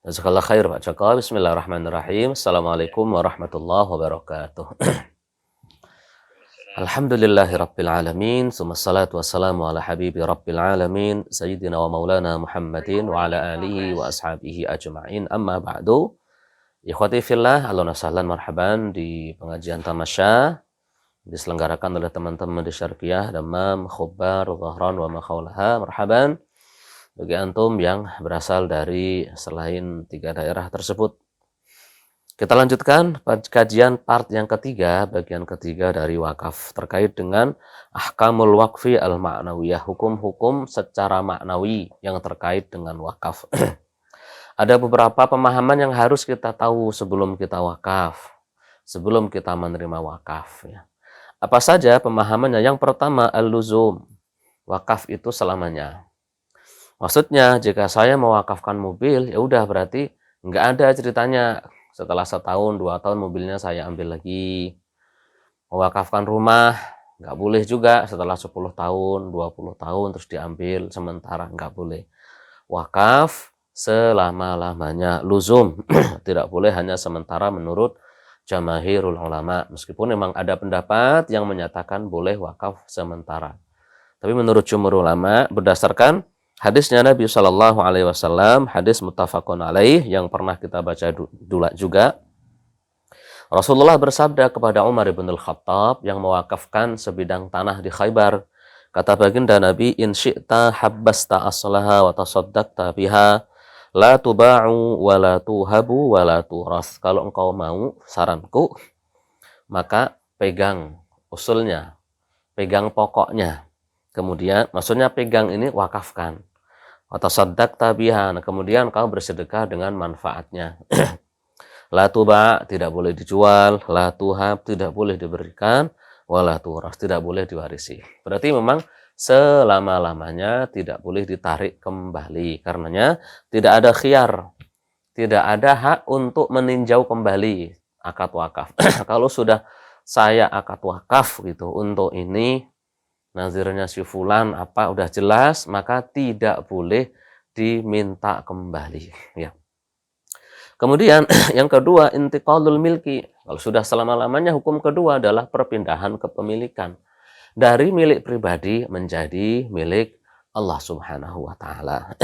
Jazakallah khair Pak Joko. Bismillahirrahmanirrahim. Assalamualaikum warahmatullahi wabarakatuh. Alhamdulillahirabbil alamin. Summassalatu wassalamu ala habibi rabbil alamin sayyidina wa maulana Muhammadin wa ala alihi wa ashabihi ajma'in. Amma ba'du. Ikhwati fillah, ahlan wa sahlan marhaban di pengajian tamasya diselenggarakan oleh teman-teman di Syarqiyah, Dammam, Khubbar, Dhahran wa ma haulaha. Marhaban bagi antum yang berasal dari selain 3 daerah tersebut. Kita lanjutkan kajian part yang ketiga, bagian ketiga dari wakaf terkait dengan ahkamul waqfi al-ma'nawiyah, hukum-hukum secara maknawi yang terkait dengan wakaf. Ada beberapa pemahaman yang harus kita tahu sebelum kita wakaf, sebelum kita menerima wakaf. Ya. Apa saja pemahamannya? Yang pertama, al-luzum. Wakaf itu selamanya. Maksudnya, jika saya mewakafkan mobil, ya udah berarti nggak ada ceritanya setelah setahun, 2 tahun mobilnya saya ambil lagi. Mewakafkan rumah, nggak boleh juga setelah 10 tahun, 20 tahun terus diambil sementara, nggak boleh. Wakaf selama-lamanya, luzum. Tidak boleh hanya sementara menurut jamaahirul ulama. Meskipun memang ada pendapat yang menyatakan boleh wakaf sementara. Tapi menurut jumhur ulama, berdasarkan hadisnya Nabi Shallallahu Alaihi Wasallam, hadis muttafaqun alaih yang pernah kita baca dulu juga. Rasulullah bersabda kepada Umar bin Al-Khattab yang mewakafkan sebidang tanah di Khaybar. Kata baginda Nabi, in syi'ta habbasta aslaha wa tasaddaqta biha la tuba'u wa la tuhabu wa la turas. Kalau engkau mau, saranku, maka pegang usulnya, pegang pokoknya. Kemudian, maksudnya pegang ini wakafkan. Atau sadak tabihan. Kemudian kau bersedekah dengan manfaatnya. La tuba, tidak boleh dijual. La tuhab, tidak boleh diberikan. Wala turas, tidak boleh diwarisi. Berarti memang selama-lamanya tidak boleh ditarik kembali. Karenanya tidak ada khiyar. Tidak ada hak untuk meninjau kembali akad wakaf. Kalau sudah saya akad wakaf gitu untuk ini, nazirnya si fulan apa udah jelas, maka tidak boleh diminta kembali. Ya. Kemudian yang kedua, intiqalul milki. Kalau sudah selama-lamanya, hukum kedua adalah perpindahan kepemilikan dari milik pribadi menjadi milik Allah Subhanahu wa taala.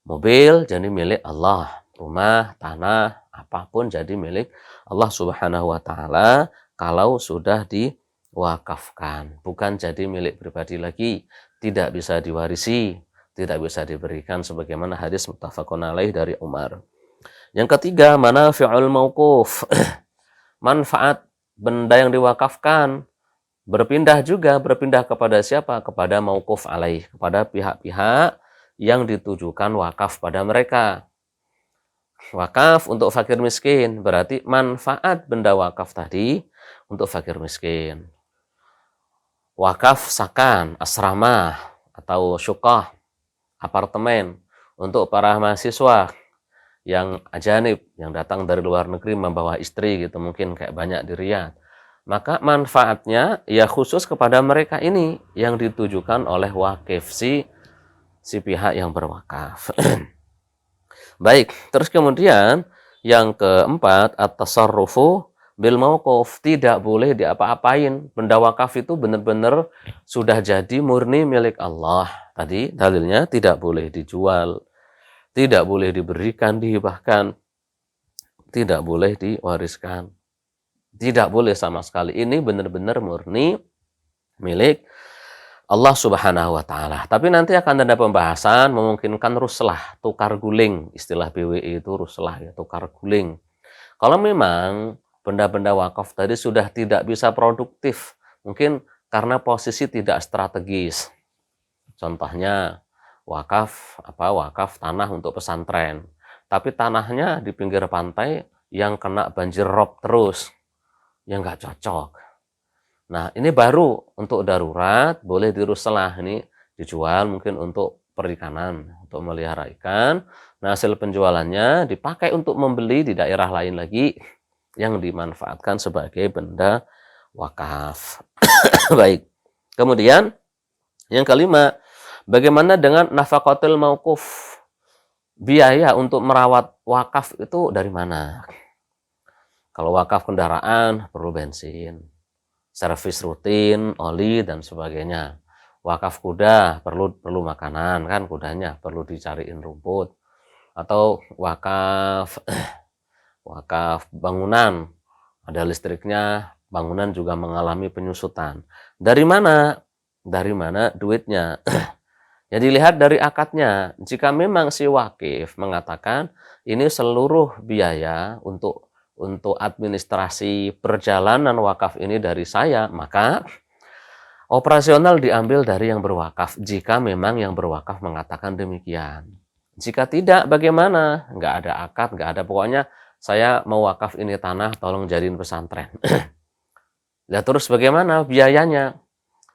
Mobil jadi milik Allah, rumah, tanah, apapun jadi milik Allah Subhanahu wa taala kalau sudah diwakafkan, bukan jadi milik pribadi lagi, tidak bisa diwarisi, tidak bisa diberikan sebagaimana hadis muttafaqun alaih dari Umar. Yang ketiga, manafi'ul mauquf. Manfaat benda yang diwakafkan berpindah kepada siapa? Kepada mauquf alaih, kepada pihak-pihak yang ditujukan wakaf pada mereka. Wakaf untuk fakir miskin, berarti manfaat benda wakaf tadi untuk fakir miskin. Wakaf sakan, asrama, atau syuqah, apartemen, untuk para mahasiswa yang ajanib, yang datang dari luar negeri membawa istri gitu, mungkin kayak banyak di Riyadh. Maka manfaatnya ya khusus kepada mereka ini yang ditujukan oleh wakif si pihak yang berwakaf. Baik, terus kemudian yang keempat, at-tasarrufu bil mauquf, tidak boleh diapa-apain. Benda wakaf itu benar-benar sudah jadi murni milik Allah. Tadi dalilnya tidak boleh dijual, tidak boleh diberikan, dihibahkan, tidak boleh diwariskan. Tidak boleh sama sekali. Ini benar-benar murni milik Allah Subhanahu wa taala. Tapi nanti akan ada pembahasan memungkinkan ruslah, tukar guling. Istilah BWI itu ruslah ya, tukar guling. Kalau memang benda-benda wakaf tadi sudah tidak bisa produktif, mungkin karena posisi tidak strategis. Contohnya wakaf tanah untuk pesantren. Tapi tanahnya di pinggir pantai yang kena banjir rob terus. Yang nggak cocok. Nah, ini baru untuk darurat, boleh diruslah, ini dijual mungkin untuk perikanan, untuk melihara ikan. Nah, hasil penjualannya dipakai untuk membeli di daerah lain lagi yang dimanfaatkan sebagai benda wakaf. Baik. Kemudian yang kelima, bagaimana dengan nafaqatul mauquf? biaya untuk merawat wakaf itu dari mana? Kalau wakaf kendaraan perlu bensin, servis rutin, oli dan sebagainya. Wakaf kuda perlu makanan kan, kudanya perlu dicariin rumput. Atau wakaf wakaf bangunan, ada listriknya, bangunan juga mengalami penyusutan. Dari mana? Dari mana duitnya? Ya dilihat dari akadnya. Jika memang si wakif mengatakan ini seluruh biaya untuk administrasi perjalanan wakaf ini dari saya, maka operasional diambil dari yang berwakaf jika memang yang berwakaf mengatakan demikian. Jika tidak, bagaimana? Nggak ada akad, nggak ada. Pokoknya saya mau wakaf ini tanah, tolong jadiin pesantren. Nah, terus bagaimana biayanya?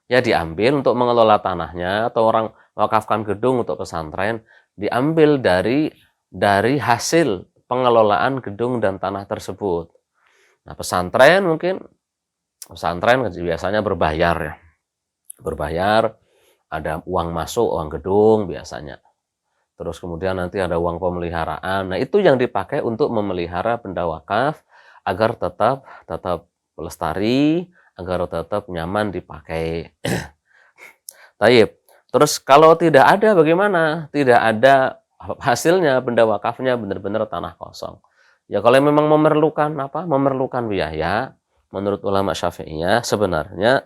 Ya diambil untuk mengelola tanahnya, atau orang wakafkan gedung untuk pesantren, diambil dari hasil pengelolaan gedung dan tanah tersebut. Nah, pesantren biasanya berbayar ya. Berbayar, ada uang masuk, uang gedung biasanya. Terus kemudian nanti ada uang pemeliharaan. Nah, itu yang dipakai untuk memelihara benda wakaf agar tetap lestari, agar tetap nyaman dipakai. Taib. Terus kalau tidak ada bagaimana? Tidak ada hasilnya, benda wakafnya benar-benar tanah kosong. Ya kalau memang memerlukan biaya, menurut ulama Syafi'iyah sebenarnya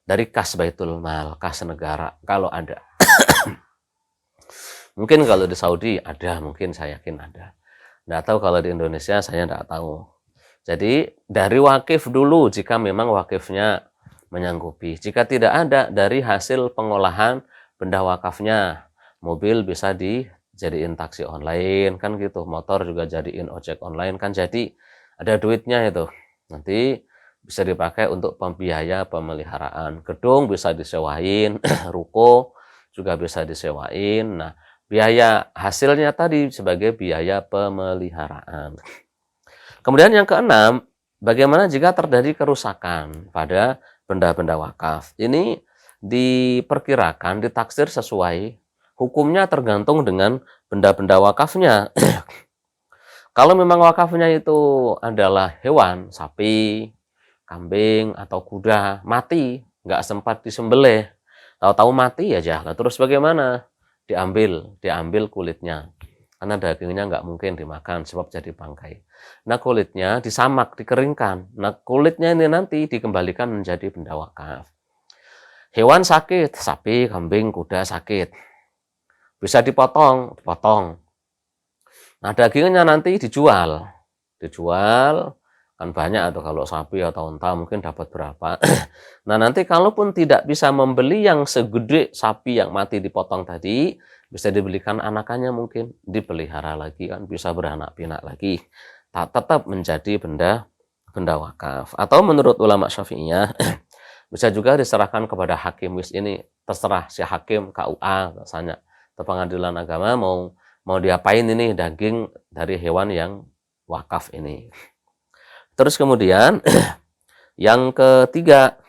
dari kas Baitul Mal, kas negara kalau ada. Mungkin kalau di Saudi ada, mungkin saya yakin ada. Nggak tahu kalau di Indonesia, saya nggak tahu. Jadi dari wakif dulu jika memang wakifnya menyanggupi. Jika tidak ada, dari hasil pengolahan benda wakafnya. Mobil bisa dijadiin taksi online, kan gitu. Motor juga jadiin ojek online, kan jadi ada duitnya itu. Nanti bisa dipakai untuk biaya pemeliharaan. Gedung bisa disewain, ruko juga bisa disewain. Nah, biaya hasilnya tadi sebagai biaya pemeliharaan. Kemudian yang keenam, bagaimana jika terjadi kerusakan pada benda-benda wakaf? Ini diperkirakan, ditaksir sesuai, hukumnya tergantung dengan benda-benda wakafnya. Kalau memang wakafnya itu adalah hewan, sapi, kambing, atau kuda, mati, nggak sempat disembelih, tahu-tahu mati aja. Nah, terus bagaimana? Diambil kulitnya. Karena dagingnya nggak mungkin dimakan sebab jadi bangkai. Nah, kulitnya disamak, dikeringkan. Nah, kulitnya ini nanti dikembalikan menjadi benda wakaf. Hewan sakit, sapi, kambing, kuda sakit. Bisa dipotong. Nah, dagingnya nanti dijual. Kan banyak atau kalau sapi atau unta mungkin dapat berapa. Nah, nanti kalaupun tidak bisa membeli yang segede sapi yang mati dipotong tadi, bisa dibelikan anakannya mungkin, dipelihara lagi kan, bisa beranak pinak lagi. Tetap menjadi benda wakaf. Atau menurut ulama Syafi'iyah, bisa juga diserahkan kepada hakim. Ini terserah si hakim KUA misalnya, atau pengadilan agama mau diapain ini daging dari hewan yang wakaf ini. Terus kemudian yang ketiga,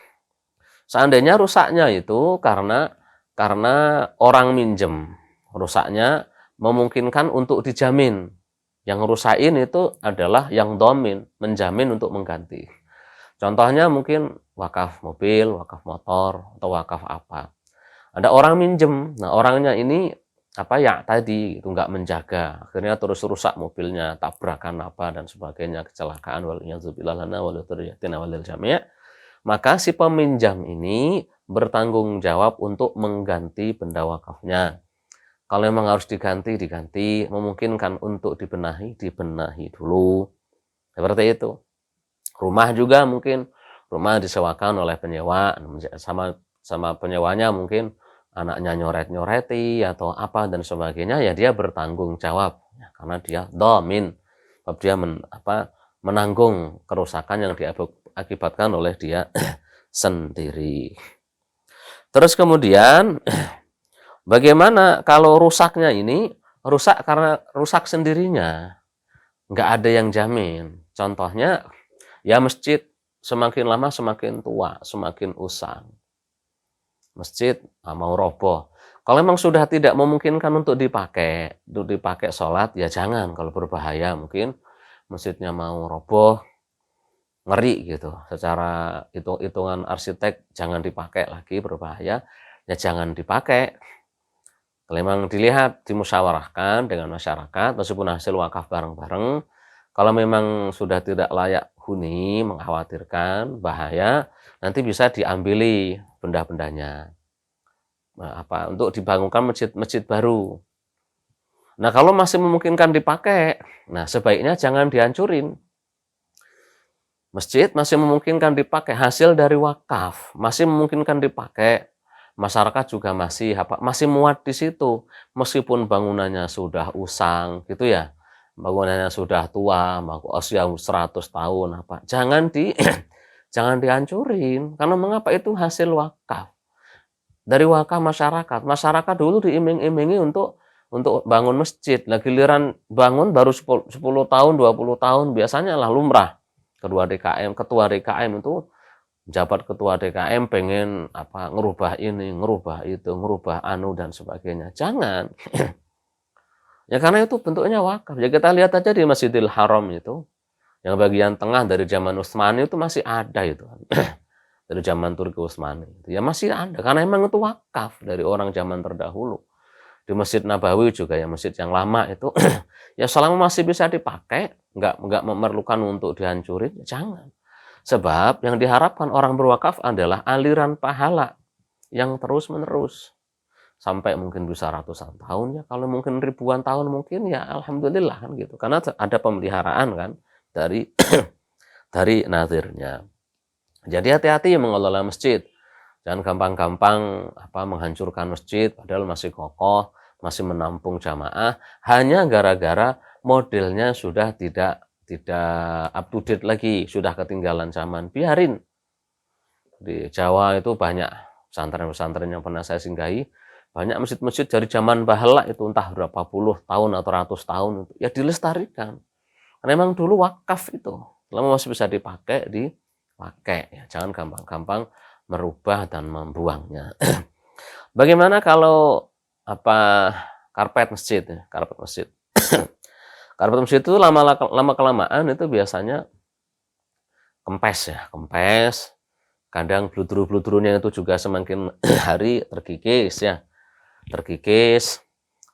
seandainya rusaknya itu karena orang minjem, rusaknya memungkinkan untuk dijamin. Yang rusakin itu adalah yang domin, menjamin untuk mengganti. Contohnya mungkin wakaf mobil, wakaf motor, atau wakaf apa. Ada orang minjem, nah orangnya ini tadi itu nggak menjaga, akhirnya terus rusak mobilnya, tabrakan apa dan sebagainya, kecelakaan waliyadzubillah lana waliduriyatina walil jami'. Maka si peminjam ini bertanggung jawab untuk mengganti benda wakafnya. Kalau memang harus diganti, memungkinkan untuk dibenahi dulu. Seperti itu. Rumah juga mungkin, rumah disewakan oleh penyewa, sama penyewanya mungkin anaknya nyoret-nyoreti atau apa dan sebagainya, ya dia bertanggung jawab ya, karena dia domin, dia menanggung kerusakan yang diakibatkan oleh dia sendiri. Terus kemudian bagaimana kalau rusaknya ini rusak karena rusak sendirinya, nggak ada yang jamin. Contohnya ya masjid semakin lama semakin tua, semakin usang. Masjid mau roboh. Kalau memang sudah tidak memungkinkan untuk dipakai sholat, ya jangan kalau berbahaya. Mungkin masjidnya mau roboh, ngeri gitu. Secara hitung-hitungan arsitek jangan dipakai lagi, berbahaya, ya jangan dipakai. Kalau memang dilihat, dimusyawarahkan dengan masyarakat, meskipun hasil wakaf bareng-bareng, kalau memang sudah tidak layak huni, mengkhawatirkan, bahaya, nanti bisa diambili benda-bendanya. Untuk dibangunkan masjid baru. Nah, kalau masih memungkinkan dipakai, nah sebaiknya jangan dihancurin. Masjid masih memungkinkan dipakai, hasil dari wakaf masih memungkinkan dipakai. Masyarakat juga masih muat di situ, meskipun bangunannya sudah usang gitu ya. Bangunannya sudah tua, usia 100 tahun jangan dihancurin. Karena mengapa itu hasil wakaf. Dari wakaf masyarakat. Masyarakat dulu diiming-imingi untuk bangun masjid. Nah, giliran bangun baru 10 tahun, 20 tahun biasanya lah lumrah. Ketua DKM itu jabat ketua DKM pengen ngerubah ini, ngerubah itu, ngerubah dan sebagainya. Jangan. Ya karena itu bentuknya wakaf. Ya kita lihat aja di Masjidil Haram itu, yang bagian tengah dari zaman Utsmani itu masih ada itu. Dari zaman Turki Utsmani. Ya masih ada karena emang itu wakaf dari orang zaman terdahulu. Di Masjid Nabawi juga ya, masjid yang lama itu ya selama masih bisa dipakai, nggak memerlukan untuk dihancurin, ya jangan. Sebab yang diharapkan orang berwakaf adalah aliran pahala yang terus-menerus. Sampai mungkin bisa ratusan tahun ya, kalau mungkin ribuan tahun mungkin ya alhamdulillah kan gitu. Karena ada pemeliharaan kan dari dari nazirnya. Jadi hati-hati mengelola masjid. Jangan gampang-gampang menghancurkan masjid padahal masih kokoh, masih menampung jamaah hanya gara-gara modelnya sudah tidak up to date lagi, sudah ketinggalan zaman. Biarin. Di Jawa itu banyak pesantren-pesantren yang pernah saya singgahi, banyak masjid-masjid dari zaman bahala itu entah berapa puluh tahun atau ratus tahun itu ya dilestarikan. Karena memang dulu wakaf itu. Lama masih bisa dipakai ya. Jangan gampang-gampang merubah dan membuangnya. Bagaimana kalau karpet masjid ya, karpet masjid. Karpet masjid itu lama kelamaan itu biasanya kempes. Kadang bludru-bludrunya itu juga semakin hari terkikis ya. Terkikis.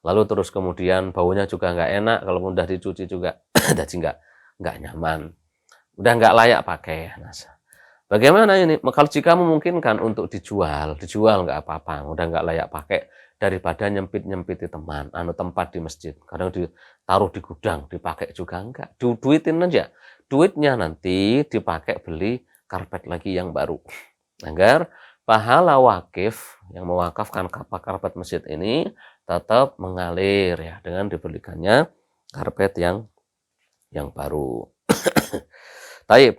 Lalu terus kemudian baunya juga nggak enak, kalau mudah dicuci juga jadi nggak nyaman. Udah nggak layak pakai. Nah, bagaimana ini? Kalau jika memungkinkan untuk dijual nggak apa-apa, udah nggak layak pakai daripada nyempit-nyempiti tempat di masjid. Kadang ditaruh di gudang, dipakai juga enggak. Duitin aja. Duitnya nanti dipakai beli karpet lagi yang baru. Agar pahala wakif yang mewakafkan karpet masjid ini tetap mengalir ya dengan dibelikannya karpet yang baru. Taib.